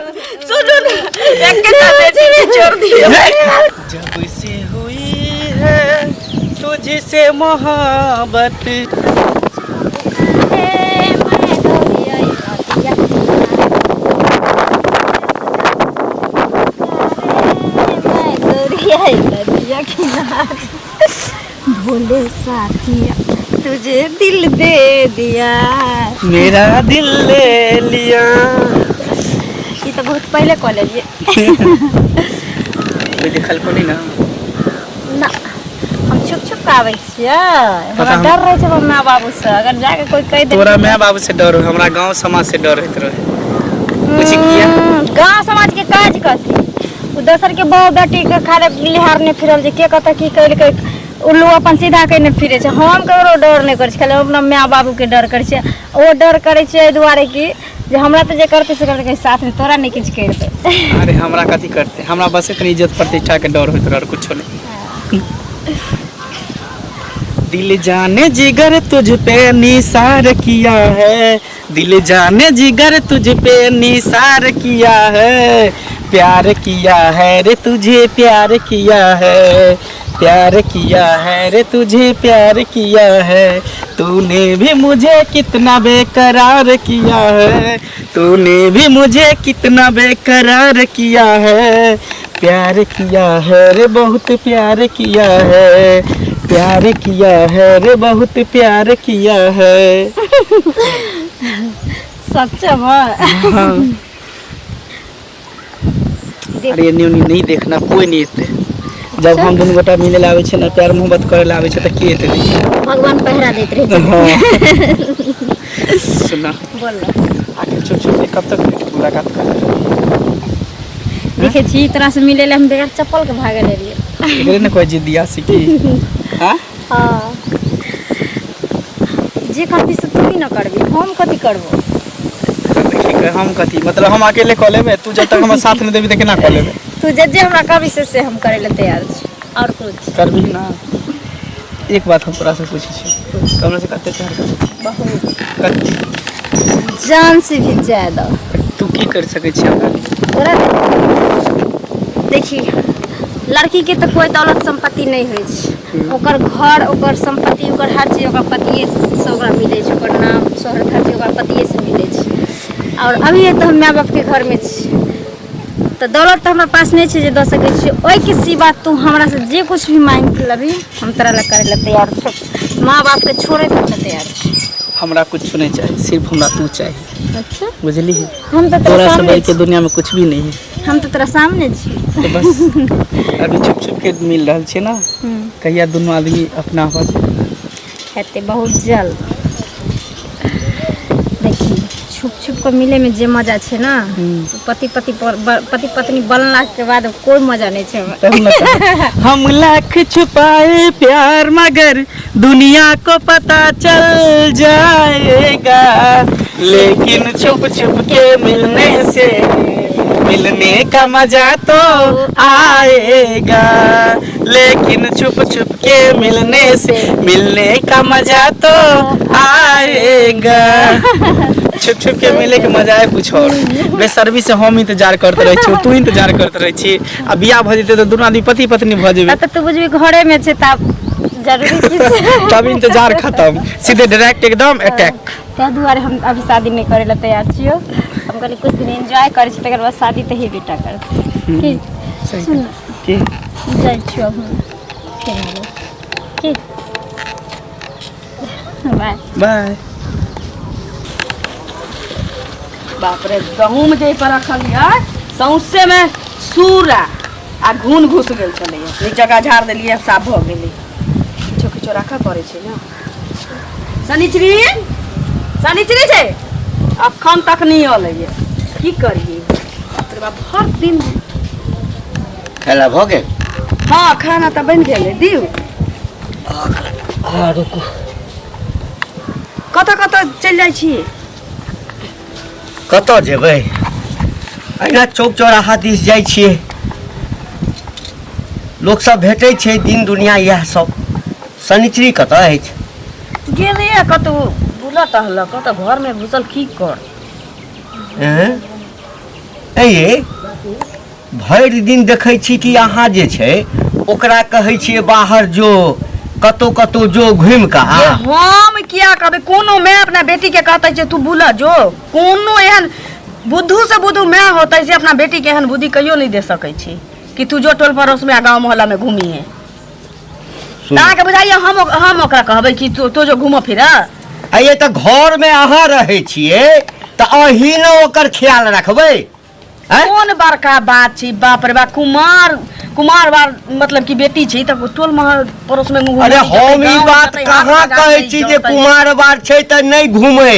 सुनो ना एक के बेटी छोड़ दिया। जब से हुई है तुझसे मोहब्बत बोले साथिया तुझे दिल दे दिया, मेरा दिल ले लिया। ये तो बहुत पहले कॉलेज है। कोई देखल को नहीं ना हम छुप छुप के आबै छियै, हमरा डर रहे छै माँ बाबू से, अगर जाके कोई कह दे तोरा माँ बाबू से डर हो, हमरा गांव समाज से डर होत रहे। कुछ किया गांव समाज के काज कथी, उ दोसर के बहु बेटी के खाले लिहार ने फिरल जे के कत की कइल के उल्लू अपन सीधा कइने फिरे छै। हम ककरो डर नहीं करे छी, खाली अपना माँ बाबू के डर करे छी। ओ डर करे छै दुआरे की जे हमरा तो जे करते से करते साथ में तोरा नहीं कुछ कर दे। अरे हमरा कथी करते, हमरा बस इतनी इज्जत प्रतिष्ठा के डर होत रहे, कुछ नहीं। दिल जाने जिगर तुझ पे निसार किया है, दिल जाने जिगर तुझ पे निसार किया है, प्यार किया है रे तुझे प्यार किया है, प्यार किया है रे तुझे प्यार किया है। तूने भी मुझे कितना बेकरार किया है, तूने भी मुझे कितना बेकरार किया है, प्यार किया है रे बहुत प्यार किया है, प्यार किया है रे बहुत प्यार किया है। सच्चा अरे नहीं देखना कोई नहीं एते। जब हम दोनों गोटा मिले ला आवे छे ना, प्यार मोहब्बत करे ला आवे छे त के एते भगवान पहरा देत रहे। सुना बोल आखिर चुप चुप के कब तक मुलाकात कर देखे छी तरह से मिले ले हम बगैर चप्पल के भागे ले लिए। एकरे न कोई जिद्दिया सिकी। हां हां जे करबी से तू ही न करबी, हम कथी करबो। हम कथी मतलब हम अकेले क लेबे, तू जब तक हमर साथ न देबी त केना क लेबे। तू जे हमरा कहबी से हम करे ले तैयार छी, और कुछ करबी ना। एक बात हम तोरा से पूछी छी, हमरा से कते प्यार कर बहुत कते जान से भी ज्यादा। तू की कर सकै छी हमरा तोरा देखी लड़की के तो कोई दौलत संपत्ति नहीं होय छै, ओकर घर ओकर संपत्ति ओकर हर चीज ओकर पतिये से ओकरा मिले छै, ओकर नाम शोहरत हर चीज ओकर पतिये से मिले छै। और अभी तो हम माँ बाप के घर में छी, तो दौलत तो हमारे पास नहीं है जे दे सके छी। ओई के सिवा तू हमरा से जे कुछ भी मांग लबी हम तोरा ला करे ला तैयार छी, माँ बाप के छोड़े के तैयार छी। हमरा कुछ नहीं चाहिए, सिर्फ हमरा तू चाहिए। अच्छा बुझली? हम तो तोरा से के दुनिया में कुछ भी नहीं है। हम तो तेरा सामने छी। तो बस अभी छुप छुप के मिल रहल छे ना, कहिया दोनों आदमी अपना हो हेते बहुत जल्द। देखी छुप छुप के मिले में जे मजा छे ना, पति पत्नी बनला के बाद कोई मजा नहीं छे। हम लाख छुपाए प्यार मगर दुनिया को पता चल जाएगा, लेकिन छुप छुप के मिलने से मिलने का मजा तो आएगा, लेकिन छुप छुप के मिलने से मिलने का मजा तो आएगा। छुप छुप के मिले के मजा है कुछ और। बेसर्मी से हम इंतजार करते रहे छी, तू इंतजार करते रहे छी। अब बियाह भ जेते तो दोनों आदमी पति पत्नी भ जेबे। त तू बुझबी घरे में छे तब जरूरी चीज तब इंतजार खत्म, सीधे डायरेक्ट एकदम अटैक। त्या दुआरे हम अभी शादी नहीं करे ला तैयार छियो। हम कहली कुछ दिन एंजॉय करे छी, तकर बाद शादी त ही बेटा कर। की सही की जाय छियो हम की बाय बाय। बाप रे गहूम जे पर रखलिए सौंसे में सूरा आ घून घुस गेल छलै, नीचा का झाड़ देलिए साफ भ गेलै। किछो किछो राखा पड़े छै ना। शनिचरी शनिचरी छै अखन तक नहीं अलै, की करिए। बाप रे बाप हर दिन खाना भ गेल? हाँ खाना त बन गेलै, दियौ। रुकू कत कत चल जाइ छी? कत जेबै? अहिना चौक चौराहा दिस जाइ छियै, लोक सब भेटै छै, दिन दुनिया इएह सब। शनिचरी कतऽ अछि? गेलै कतौ बुलऽ टहलऽ, कतऽ घर में घुसल की कर। ये भरि दिन देखै छी कि अहाँ जे छै ओकरा कहै छियै बाहर जो कतौ कतौ जो घुमि कऽ आ। ये हम किया कहबे कोनो मैं अपना बेटी के कहते छै तू बुला जो कोनो एहन बुद्धू से बुद्धू मैं होते से अपना बेटी के एहन बुद्धि कहियो नहीं दे सकै छी कि तू जो टोल पड़ोस में गांव मोहल्ला में घूमी है। अहाँ के बुझाइए हम ओकरा कहबै कि तो जो घूमो फिर ये तो घर में अहाँ रहे छियै तो अही न ओकर ख्याल रखबै। कौन बड़का बात छी बाप रे बा कुमार बार मतलब कि बेटी छी त टोल महल पड़ोस में घूम। अरे हम ई बात कहाँ कहै छी जे कुमार बार छै त नहीं घूमे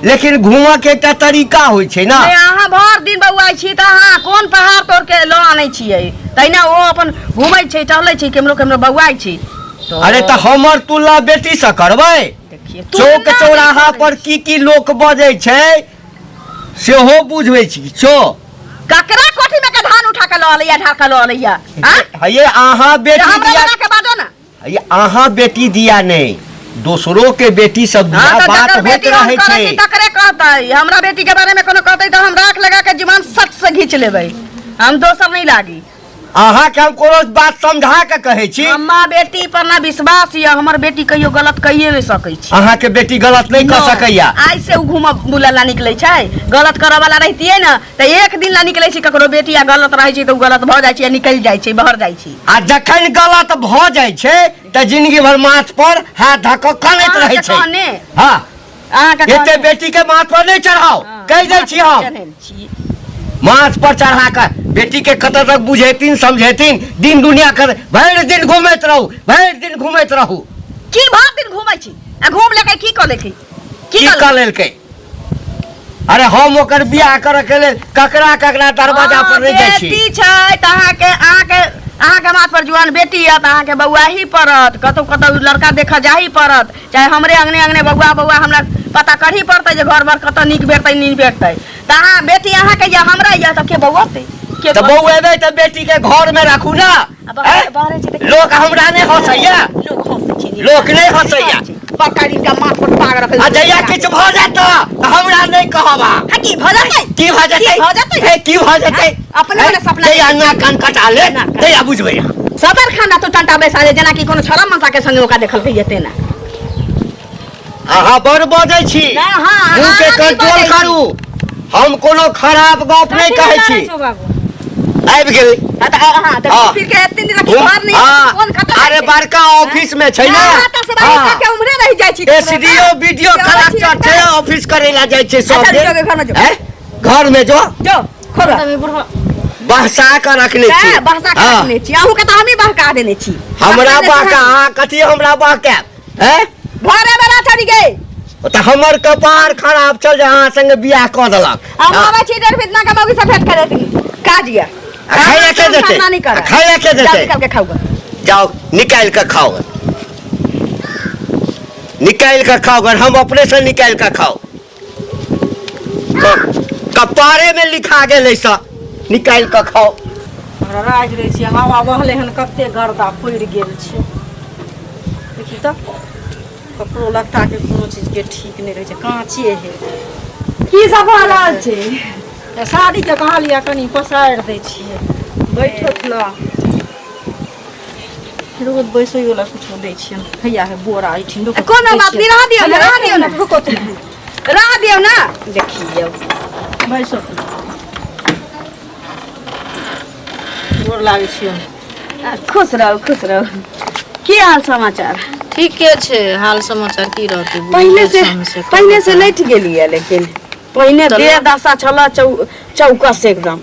लेकिन घूमऽ के एकटा तरीका होइ छै ना। अहाँ भर दिन बौआइ छी त अहाँ कोन पहाड़ तोड़ के ल आनै छियै तैना ओ अपन घूमै छै टहलै छै केमरो बौआइ छी। अरे त हमर तुलना बेटी से करबै। चौक चौराहा पर की लोक बजै छै सेहो बुझबै छी। चो ककरा कोठी में के धान उठा के ल आलैया ढाल के ल आलैया ये अहाँ बेटी हमरा दिया बना के बाजो ना। ये अहाँ बेटी दिया नहीं दूसरों के बेटी सब दिया बात होत रहे छै। तकरे कहतै हमरा बेटी के बारे में कोनो कहतै त हम राख लगा के जीवन सट से घींच लेबै हम दोसर नहीं लागी। अहाँ के हम कोनो बात समझा के कहै छी। अम्मा बेटी पर ना विश्वास या हमर बेटी कहियो गलत कहिए नहीं सकै छी। अहाँ के बेटी गलत नहीं कर सकैया। आई से उ घूम बुलला निकलै छै गलत करऽ वाला रहतिए ना त एक दिन ला निकलै छै ककरो बेटी आ गलत रहै छै त उ गलत भ जाइ छै निकल जाइ छै बाहर जाइ छै। आ जखन गलत भ जाइ छै त जिंदगी भर माथ पर हाथ धक कनैत रहै छै। हां अहाँ के एते बेटी के माथ पर नहीं चढ़ाओ कह दै छी हम। माथ पर चढ़ा कर बेटी के कत तक बुझेतीन समझेतीन दिन दुनिया कर भरि दिन घूमैत रहू भरि दिन घूमैत रहू। की भर दिन घूमै छी आ घूम लेके की क लेके की क लेलकै। अरे हम ओकर बियाह करे के लेल ककरा दरवाजा पर नहीं जाइ छी। बेटी छै त अहाँ के माथ पर जुआन बेटी है त अहाँ के बौआ ही पड़त कतौ लड़का देखा जाही पड़त चाहे हमरे अंगने बौआ हमरा पता करही पड़तै जे घर भर कत नीक बेटतै नहीं बेटतै त अहाँ बेटी अहाँ के या हमरा या त के बौआते के त बौएबै त बेटी के घर में राखू ना। लोग हमरा नहीं हंसैया लोग नहीं हंसैया पकड़ी का माथ पर पाग रख आ जइया किछ भ जात त हमरा नहीं कहबा। की भ जातै की भ जातै हे की भ जातै अपने वाला सपना जइया ना कान कटा ले जइया बुझबै। सबर खाना तो टंटा बैसा दे जेना कि कोनो छोरा मनसा के संगे ओका देखल के जेते ना। अहाँ बड़ बजै छी मुंह के कंट्रोल करू हम कोनो खराब गप नहीं कहै छी। आबि गेल हां त फिर के इतने दिन की घर नहीं फोन खत्म। अरे बड़का ऑफिस में छै ना हां के उम्रे रह जाय छी एसडीओ वीडियो कलेक्टर छै ऑफिस करे ला जाय छै सब दिन। घर में जो खोला बहसा के रखने छी बहसा के रखने छी अहू के त हमी बहका देने छी। हमरा बहका अहाँ कथि हमरा बहका हैं घरे बेला चढ़ी गई त हमर कपार खराब चल जे अहाँ संग बियाह क देलक। हम आबै छी डर फितना के मौगी से भेंट करे थी काजिया खाइला के देते खाइला के देते निकाल के खाओ जाओ निकाल के खाओ हम अपने से निकाल के खाओ कपारे में लिखा गेल ऐसा निकाल के खाओ। हमरा राज रे छी हवा बहले हन कते गर्दा पड़ गेल छै देखी त कपड़ो लत्ता के कोनो चीज के ठीक नहीं रहे छै कांचे है की सब हाल छै। शादी के कहलिया कनी पसार दै छियै बैठत ला रोज बैसै वाला कुछ दै छियै भैया है बोरा ऐठिन कोनो बात नहीं रह दियो ना रुको तुम रह दियो ना देखियो बैसो गोर लागे छियै खुश रहो की हाल समाचार। ठीके छै हाल समाचार की रहते पहले से लैट गेलिए लेकिन पहले देह दशा छला चौकस एकदम।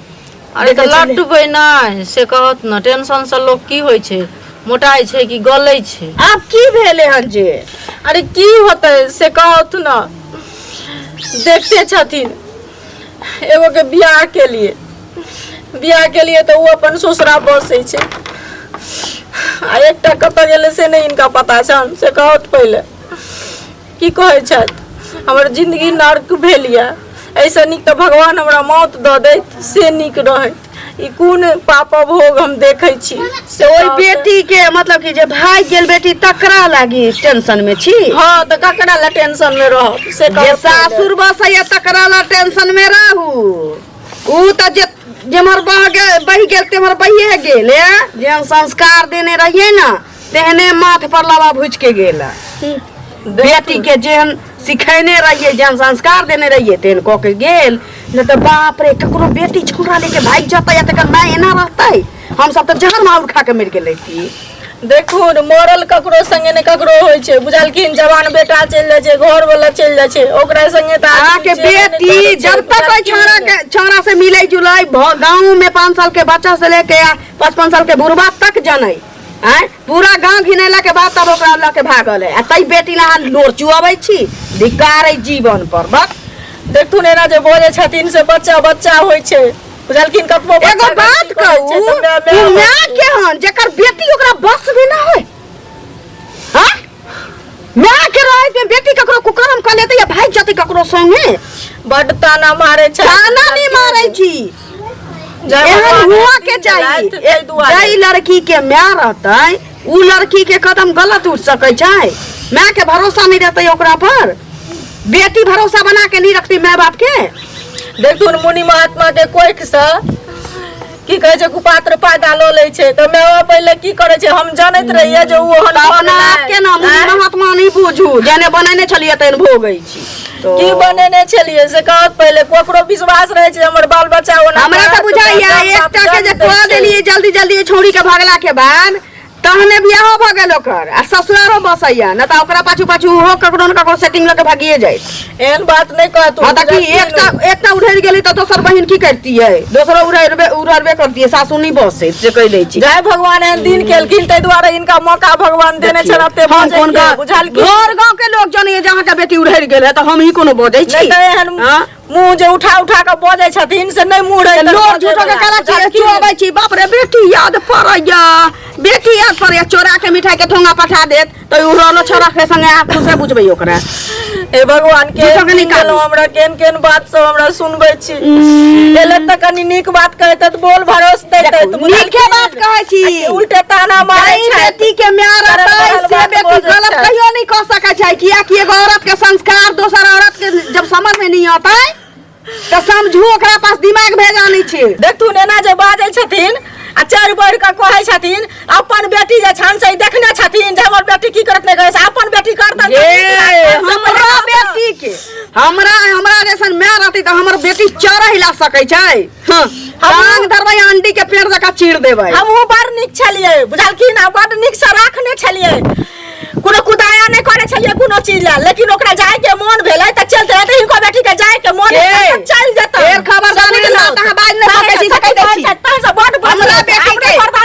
अरे तो लटबै नहीं से कहत न टेंशन से लोग की होय छै मोटाई छै कि गलै छै। आब की भेले हन जे अरे की होतै से कहत न देखते छथिन एगो के बियाह के लिए तो वो अपन ससुरा बसै छै आ एकटा कत गेले से नहीं इनका पता छन से कहत पहले की कहै छथि हमर जिंदगी नर्क भेलिया ऐसा निक तो भगवान हमरा मौत द दैत से निक रहत ई कोन पाप भोग हम देखै छी से ओई बेटी के मतलब कि जे भाग गेल बेटी तकरा लागी टेंशन में छी। हां त ककरा ला टेंशन में रह से जे सासुर बसैया तकरा ला टेंशन में रहू ऊ त जेमर बही गेल तेमर बहिए गेल जेहन संस्कार देने रहिए ना तेहने माथ पर लवा भुज के गेल। बेटी के जेहन सिखेने रहिए जेहन संस्कार देने रहिए तेहन कह के गेल। न तो बाप रे ककरो बेटी छोरा लेके भाग जाता या तकर माय एना रहतै। हम सब तो जहर मार खा के मर गेलै थी। देखू मरल ककरो संगे ने ककरो होय छै बुझलखिन। जवान बेटा चल जाय छै घर वाला चल जाय छै ओकरा संगे त के बेटी जब तक छोरा से मिले जुलै गांव में 5 साल के बच्चा से लेके 55 साल के बुढ़वा तक जानै आय पूरा गांव घिनेला के बाद तब ओकरा ल के भागल है। तई बेटी ला लोर चुआबै छी धिकार है जीवन पर। बस देखू ने ना जे बोले छथिन से बच्चा बच्चा होय छै बुझलखिन। कतबो एगो बात कहू मां के हन जेकर बेटी ओकरा बस में ना होय हां मां के रहे पे बेटी ककरो कुकरम क लेते या भाग जाते ककरो संगे। बड ताना मारे छै। ताना नहीं मारै छी एहन हुआ के चाहिए। जई लड़की के मां रहतै उ लड़की के कदम गलत उठ सकै छै। मां के भरोसा नहीं रहतै ओकरा पर। बेटी भरोसा बना के नहीं रखती माँ बाप के। देखू मुनि महात्मा के कोइख से की कहे छै कुपात्र फायदा ल ले छै त मैं पहले की करे छै हम जानत रहिए जे वो अपना के ना मुनि महात्मा नहीं बुझू जने बनेने छलिए तन भोगै छी। की बनेने छलिए से कहत पहले कोकरो विश्वास रहे छै हमर बाल बच्चा ओना। हमरा त बुझाइया एकटा के जे कह देलिए जल्दी जल्दी छोड़ी के भागला के बाद तहने बियाह भ गेल ओकर आ ससुरारो बसैया न त ओकरा पाछू पाछू हो ककरो न ककरो सेटिंग ल के भागिए जाय। एहन बात नहीं कह तू। हां त की एकटा उड़ैर गेली त दोसर बहिन की करती है दोसरो उड़ारबे करती है सासू नहीं बसे जे कह दै छी। जय भगवान एहन दिन केलखिन तै द्वारा इनका मौका भगवान देने छन। ते कौन का बुझल की घर गांव के लोग जानिए जहां के बेटी उड़ैर गेल है त हम ही कोनो बजै छी। नहीं त एहन मुंह जे उठा उठा के बजै छथिन से नहीं मुंह रहे लोग झूठो के करा चुआबै छी। बाप रे बेटी याद पड़ैया बेटी याद पड़ैया चोरा के मिठाई के ठोंगा पठा देत त उ रोलो छोरा के संगे आंख से बुझबै ओकरा। ए भगवान के निकालो हमरा केन केन बात सब हमरा सुनबै छी। एले त कनी नीक बात कहै त बोल भरोस देतै त नीके बात कहै छी उल्टे ताना मारै छै। बेटी के मार रहतै से बेटी गलत कहियो नहीं कह सकै छै। किया कि एगो औरत के संस्कार दोसर औरत के जब समझ में नहीं आतै त समझू ओकरा पास दिमाग भेजा नहीं छै। देख तू नेना जे बाजै छथिन आ चार बढ़ के कहै छथिन अपन बेटी जे छन से देखने छथिन जे हमर बेटी की करत नहीं कहै छै अपन बेटी करत हमरा बेटी के हमरा जैसन माय रहती त हमर बेटी चरह हिला सकै छै। हां टांग धरबै अंडी के पेड़ जका चीर देबै। हम बड़ नीक छलिए बुझलखिन आ बड़ नीक से राखने छलिए कोनो कुदाया नहीं करे छलिए कोनो चीज ला। लेकिन ओकरा जाय के मन भेलै त चलते त हिनको बेटी के जाय के मन चल जेतै। फेर खबरदारी ना कहां बाज न सकै छी सकै दै छी।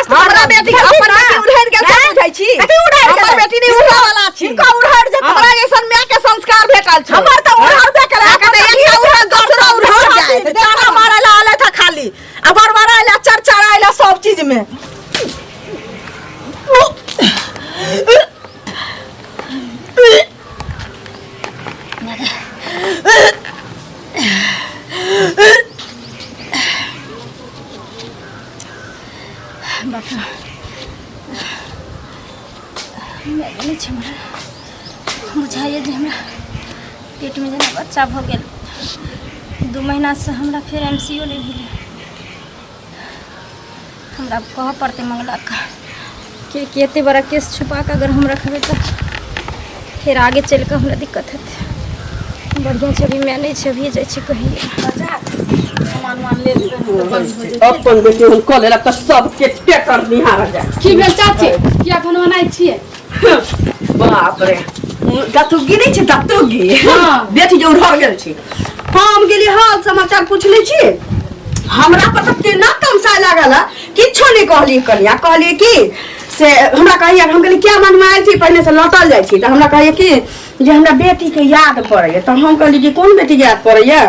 हमरा बेटी के अपन बेटी उड़ैर गेल से बुझै छी। हमर बेटी नहीं उड़ै वाला छी हिनको उड़हर जेतै। हमरा जैसन माय के संस्कार भेटल छै। हमर त उड़हर केला एकटा उड़हर दोसरा उड़हर जाय ताना मारै ला आले था खाली आ बर मारै ला चरचरा आइला सब चीज में। बुझाइए जे हमरा पेट में जेना बच्चा भ गेल 2 महीना से हमरा फिर MCO ले भेलै। हमरा कह पड़ते मंगला का कि एते बड़ा केस छुपा के अगर हम रखबे तो फिर आगे चल के हमरा दिक्कत हेतै। बढ़िया छै अभी मैं नहीं छै अभी जाय छी कहिए सामान मान ले अपन बेटी हम कॉल लेला त सब के टेकर निहार जाय। की भेल चाची किया खाना बनाई छिए। बाप रे दतुगी नहीं छै दतुगी। हां बेटी जो उड़हर गेल छी हम गेली हाल समाचार पूछले छी। हमरा पर त केना तमसा लागल किछो नहीं कहली कनिया कहली कि से हमरा कहिया हम कहली क्या मन में आई थी पहले से लौटल जाय छी त हमरा कहिए कि जे हमरा बेटी के याद पड़ैया त हम कहली कि कोन बेटी के याद पड़ैया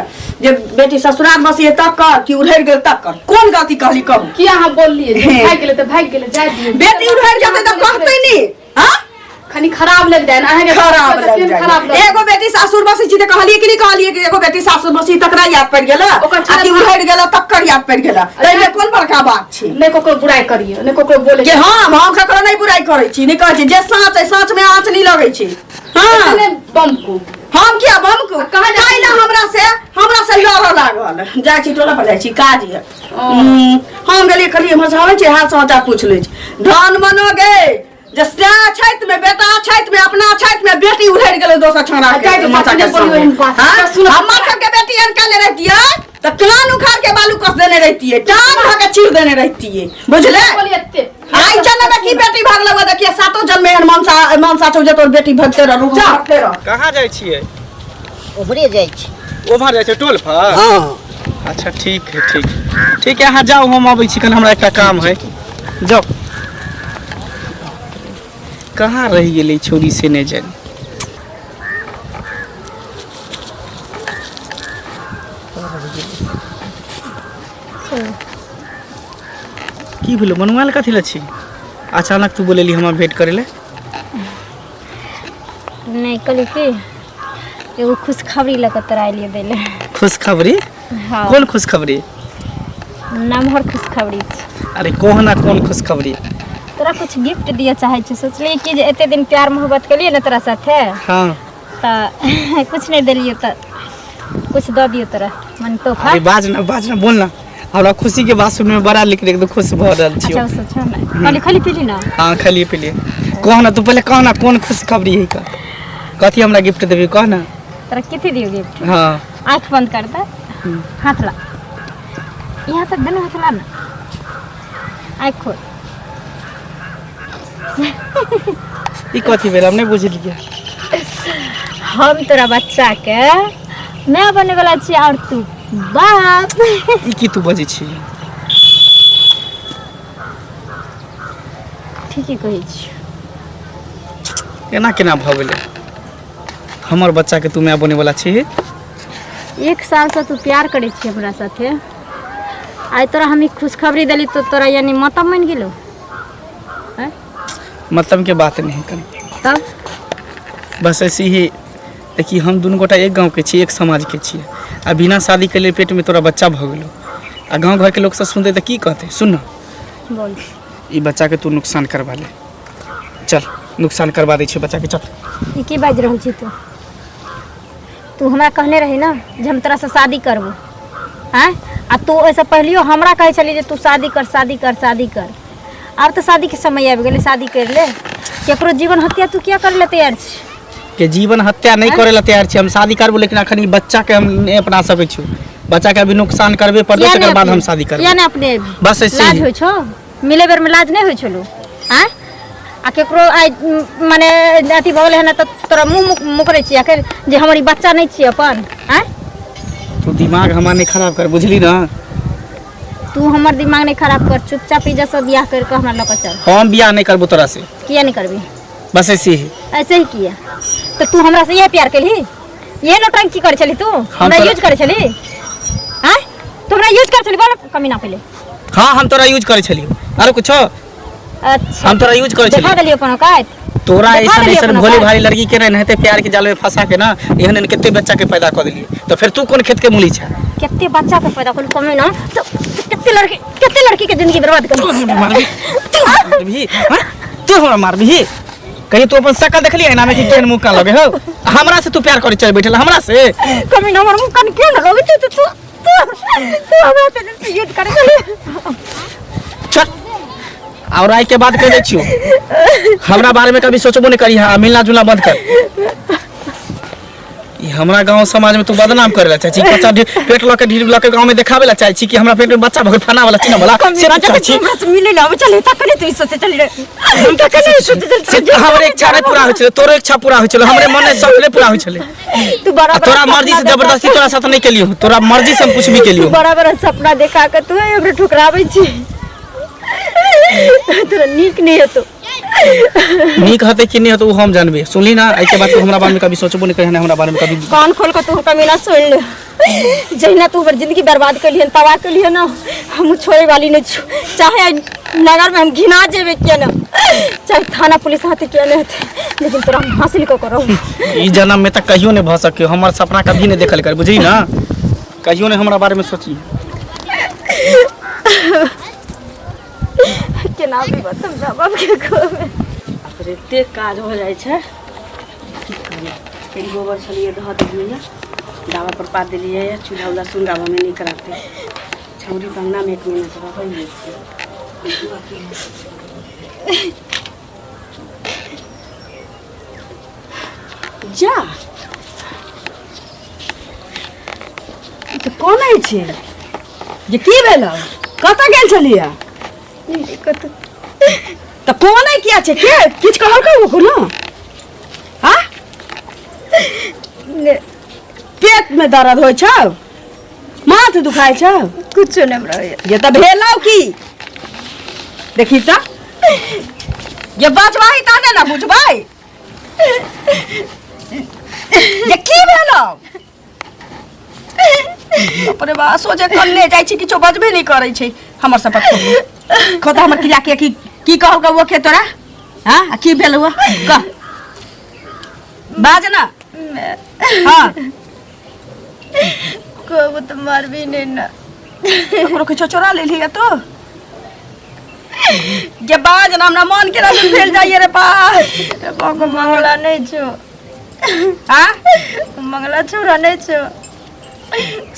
जे बेटी ससुराल बसिए तक कर कि उड़हर गेल तक कर कोन गलती कहली कहू। किया हम बोललिए भाग गेले त भाग गेले जाय दिए बेटी उड़हर जाते त कहतै नहीं। हां खनी खराब लग जाए ना है खराब लग जाए। एगो बेटी सासुर बसी छी त कहलिए कि नहीं कहलिए कि एगो बेटी सासुर बसी तकरा याद पड़ गेला आ कि उड़हर गेला तक्कर याद पड़ गेला तै में कोन बड़का बात छी। नहीं कोको बुराई करियो नहीं कोको बोले कि हम ककरो नहीं बुराई करै छी नहीं कहै छी जे सच है सच में आँच नहीं लगै छी। हां बम को हम किया बम को कहाँ जाइ छी? हमरा से लड़ लागल जाइ छी टोला पर जाइ छी काज है हम गेलिए कहलिए मसावे छी हाथ समाचार पूछ ले छी धान मनोगे जस्ता छैत में बेटा छैत में अपना छैत में बेटी उधर गेले दोसर छौड़ा के माथा के हमर सब के बेटी एन के ले रहती है त कान उखाड़ के बालू कस देने रहती है टांग धो के चीर देने रहती है बुझले आई जन्म में की बेटी भाग लगवा देखिए सातों जन्म में मनसा छौ जे तोर बेटी भगते रह भगते रह कहाँ जाइ छियै ओभरे जाइ छी ओम्हर जाइ छै टोल पर हाँ अच्छा ठीक है ठीक है अहाँ जाओ हम अबै छी कल हमरा एकटा काम है जाओ कहाँ रह गेलै छोरी से नहीं जानी की भेलो मनवाल कथी ला छी अचानक तू बोलेली हमरा भेंट करे ले नहीं कल के एगो खुशखबरी लेकर तोरा लिए देले खुशखबरी हाँ कौन खुशखबरी नमहर खुशखबरी अरे कोहना कौन खुशखबरी तोरा कुछ गिफ्ट दिया चाहे छी सोचली कि जे एते दिन प्यार मोहब्बत कलिए ना तोरा साथे हाँ त कुछ नहीं दिलियो त कुछ दे दियो तोरा मन तोहफा अरे बाज ना बोल ना हमरा खुशी के बात सुनने में बड़ा लिख एकदम खुश भ रहल छी अच्छा सोचो ना खाली खाली पीली ना हाँ खाली पीलिए कह ना तू पहले कह ना कौन खुशखबरी है का कथी हमरा गिफ्ट देबी कह ना तोरा कितने दियो गिफ्ट हाँ आँख बंद कर दे हाथ ला यहाँ तक दोनों हाथ ला ना आँख खोल ई कथी भेल हम नहीं बुझलिए हम तोरा बच्चा के मैं बने वाला छी और तू बाप ई की तू बजै छी ठीक है कहै छी केना केना भ गेलै हमर बच्चा के तू मैं बने वाला छी 1 साल से तू प्यार करे छी हमरा साथे आई तोरा हम खुशखबरी दिली तो तोरा यानी मतलब मान गेलो हैं मतलब के बात नहीं कर तब बस ऐसे ही देखिए हम दोनों गोटा एक गांव के छी एक समाज के छी आ बिना शादी के लिए पेट में तोरा बच्चा भ गेलो आ गांव घर के लोग सब सुनते तो की कहते सुन ना बोल ई बच्चा के तू नुकसान करवा ले चल नुकसान करवा दे छी बच्चा के चल ई की बाज रहल छी तू हमरा कहने रही ना जे हम तोरा से शादी करबो हैं आ तू ऐसे पहलियो हमरा कहे चली जे तू शादी कर अब तो शादी के समय आबि गेलै शादी कर ले केकरो जीवन हत्या तू क्या कर ले तैयार छी के जीवन हत्या नहीं करे ला तैयार छी हम शादी करबो लेकिन अखन ई बच्चा के हम नहीं अपना सकै छी बच्चा के अभी नुकसान करबे पड़बे तकर बाद हम शादी करबे या ने अपने बस ऐसे लाज ही होय छो मिले बेर में लाज नहीं होय छलो हैं आ केकरो आई माने अथी भ गेलै हन त तोरा मुंह मुकरे छी आखिर जे हमर ई बच्चा नहीं छी अपन हैं तू दिमाग हमार नहीं खराब कर बुझली ना तू हमर दिमाग नहीं खराब कर चुपचाप इज्जत से बियाह करके हमरा लक चल हम बियाह नहीं करबो तोरा से किया नहीं करबी बस ऐसे ही ऐसे ही किया तो तू हमरा से ये प्यार करली ये नौटंकी करे चली तू हमरा यूज करे चली हैं तू हमरा यूज करे चली बोल कमी ना पहले हाँ हम तोरा यूज करे छलियो अरे कुछ अच्छा हम तोरा यूज करे देखा छलियो देलियो अपन औकात तोरा देखा ऐसा देलियो ऐसा अपन भोली औकात। भारी लड़की के रहते प्यार के जाल में फंसा के ना एहन कितने बच्चा के पैदा कर दिलिए तो फिर तू कौन खेत के मूली छा कितने बच्चा के पैदा कर कमी ना तो कितने लड़की के जिंदगी बर्बाद कर मारबी तू हमरा मारबी कहीं तू अपन शकल देखलिए ना में कि केन मुंह का लगे हो हमरा से तू प्यार करे चल बैठल हमरा से कमी ना हमर मुंह कान क्यों ना लगे तू हमरा से यूज करे चली चल और आई के बात कह दे छियो हमरा बारे में कभी सोचबो नहीं करी हां मिलना जुलना बंद कर ई हमरा गांव समाज में तू बदनाम करे ला चाची बच्चा पेट ल के ढील ल के गांव में देखावे ला चाची कि हमरा पेट में बच्चा भगल फना वाला चिन्ह वाला से चाची हमरा से मिले ना चले तक नहीं तू सोचे चली रे हम तक नहीं सोचे हमरे इच्छा नहीं पूरा होय छले तोरो इच्छा पूरा होय छले हमरे मन में सपने पूरा होय छले तू बड़ा तोरा मर्जी से जबरदस्ती तोरा साथ नहीं केलियो तोरा मर्जी से हम कुछ भी केलियो बड़ा बड़ा सपना देखा के तू हमरे ठुकरावे छी तोरा नीक नहीं है तो नीक हते कि नहीं हते वो हम जानबे सुनली ना आई के बात तू हमरा बारे में कभी सोचबो नहीं करे हमरा बारे में कभी कान खोल के तू कमी ना सुन ले जहिना तू जिंदगी बर्बाद कर लिहन तबाह कर लिहन ना हम छोड़े वाली नहीं छु चाहे नगर में हम घिना जेबे किया ना चाहे थाना पुलिस हाथे किया नहीं हते लेकिन तोरा हम हासिल को करो ई जन्म में तक कहियो नहीं भ सके हमर सपना कभी नहीं देखल कर बुझी ना कहियो नहीं हमरा बारे में सोची केना भी बतम जवाब के कहबे एते काज हो जाइ छै फिर गोबर छलिए धो दिलिए दावा पर पा दिलिए चूल्हा उल्हा सुंगावा में नहीं कराते छौरी कंगना में 1 महीना से रह जा तो कौन है छे जे की भेल कत गेल छलिए तो कौन है किया छे के किछ कहल का ना हाँ पेट में दर्द हो छौ माथ दुखाय छौ कुछ नहीं रहे ये तो भेलौ की देखी त ये बचवाई ताने ना बुझबाई ये की भेलौ अपने बा सोचे कल्ले जाय छी किछो बजबे नहीं करै छै हमर सब पर खोदा हमर किला के की कहल का वो के तोरा हां की भेलौ कह बाज ना हां को तो मार भी नहीं ना ओकरो किछो चोरा ले लिया तो ये बाज ना हमरा मन के रंग फैल जाइए रे पास बाको मंगला नहीं छो हां मंगला छोरा नहीं छो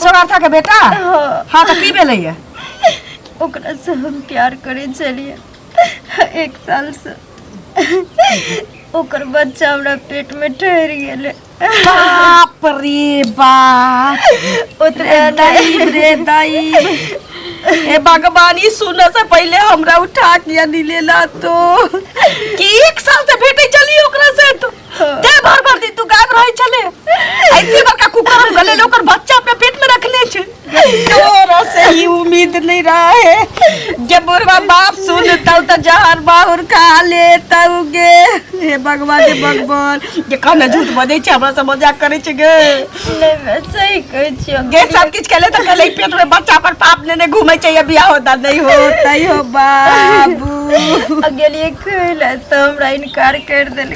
सोनाथा के बेटा हां तो की भेलै है ओकरा से हम प्यार करे चलिए 1 साल से ओकर बच्चा हमरा पेट में ठहर गेले बाप रे बाप उतरे दाई रे दाई ए भगवानी सुन से पहले हमरा उठा के निलेला तो कि 1 साल से भेटे चली ओकरा से तो दे भर दिन तू गायब रही चले ऐती बड़का कुकर हम गले ओकर बच्चा अपने पेट में रखले छ तोरा से ही उम्मीद नहीं रहा है जब बुरवा बाप सुनता तो जहर बाहुर खा लेता गे हे भगवान ये कहना झूठ बजे छ हमरा से मजाक करे छ गे नहीं मैं सही कह छियो गे सब किछ केले तो केले पेट में बच्चा पर पाप ने घूमे चाहिए बियाह होता नहीं होता ही हो बाबू अगेलिए खैला तो हमरा इनकार कर देल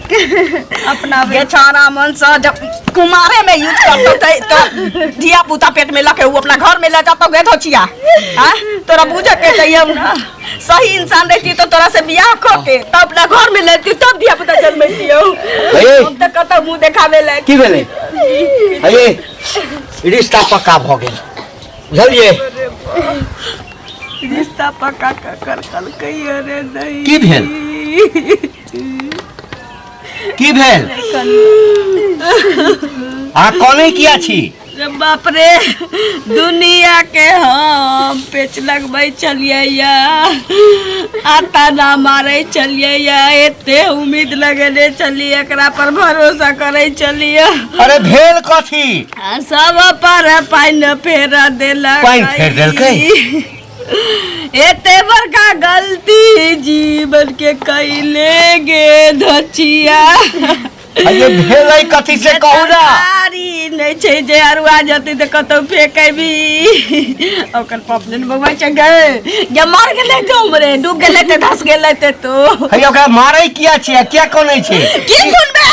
अपना गे छाना मन से जब कुमारे में यूज करतो तो धिया पुता पेट में लके वो अपना घर में ले जातो गे धोचिया हां तोरा बुझे के चाहिए ना सही इंसान रहती तो तोरा से बियाह करके तब अपना घर में लेती तब धिया पुता जन्मती हो हम तो कत मुंह देखावे ले की भेलै अये रिश्ता पक्का भ गेल बुझलिए रिश्ता पक्का कर कल कही अरे नहीं की भेल की भेल आ कोने किया छी रे बाप रे दुनिया के हम पेच लगबै चलिए या आता ना मारे चलिए या एते उम्मीद लगेले चलिए एकरा पर भरोसा करे चलिए अरे भेल कथी सब पर पाइन फेरा देला पाइन फेर देलकै एते बड़का गलती जीवन के कैले गे धचिया ये भेलै कथी से कहू ना तारी नहीं छै जे अरुआ जति त कतौ फेकबी ओकर पपलन भगवान छ गए जे मर गेलै तो हमरे डूब गेलै त धस गेलै त तो हे ओकरा मारै किया छै क्या कोनै छै की सुनबे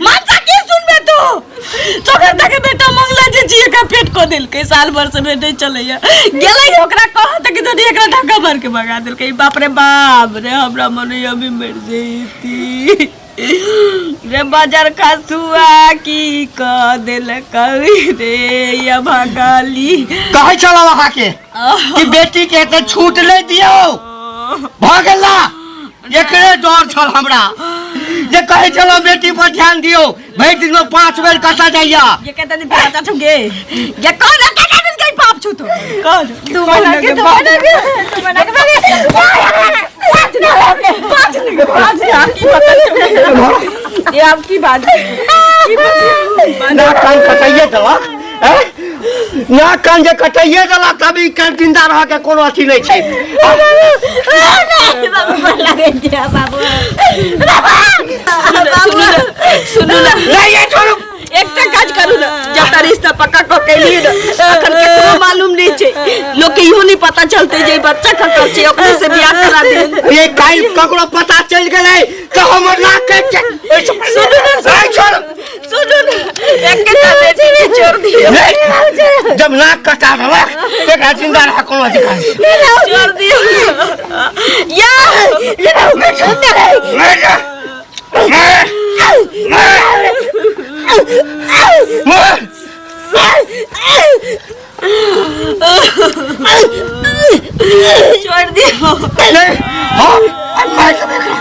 मानसा की सुनबे तू चोकर तक बेटा मंगला जे जी का पेट को दिल के साल भर से बेटे चलैया गेलै ओकरा कह त कि तनी एकरा धक्का मार के भगा दिल के बाप रे हमरा मनैया भी मर जैती रे बाजार खसुआ की क दिल कवि रे या भगाली कहै छला वहां के कि बेटी के त छूट ले दियो भागला एकरे डर छल हमरा जे कहै छला बेटी पर ध्यान दियो भरि दिन में 5 बेर कटा जाइया ये कहता नहीं पता छुगे ये कौन है क्या दिन के पाप छु तो कौन तू मना के ये आपकी बात ना कान कटाइए देलक ना कान जे कटाइए देलक तभी कान जिंदा रह के कोनो अथी नहीं छै सुनु ना नहीं ये छोड़ू एकटा काज करू ना जब रिश्ता पक्का क केली ना अखन केकरो मालूम नहीं छै लोग के इहो नहीं पता चलते जे बच्चा ककर छै ओकरे से बियाह करा दे ये काल ककरो पता चल गेलै तो हमर नाक के सुनु ना सुनु ना एकटा बेटी के छोड़ दियो जब नाक कटा देलक तो जिंदा रह कोनो अधिकार छोड़ दियो या मार छोड़ दियो। नहीं हाँ मार लो एकरा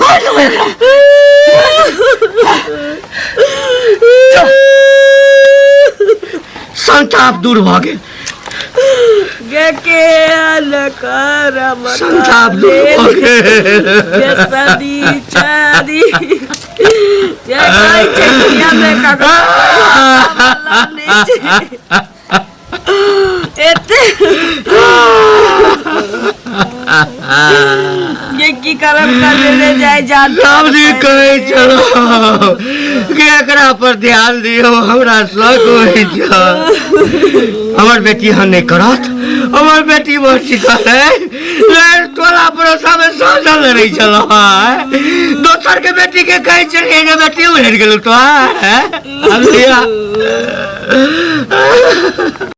मार लो एकरा संताप दूर भागे के अलकर संताप दूर भागे सदी चादी ये कोई चकिया में का एते ये की करम कर ले जाए जान सामने कहे चलो कि एकरा पर ध्यान दियो हमरा शक होई छ हमर बेटी हन नहीं करत हमर बेटी बहुत सिखल है ले तोला भरोसा में सोचल रही चलो दोसर के बेटी के कहे चलिए के बेटी उड़ गेल तो है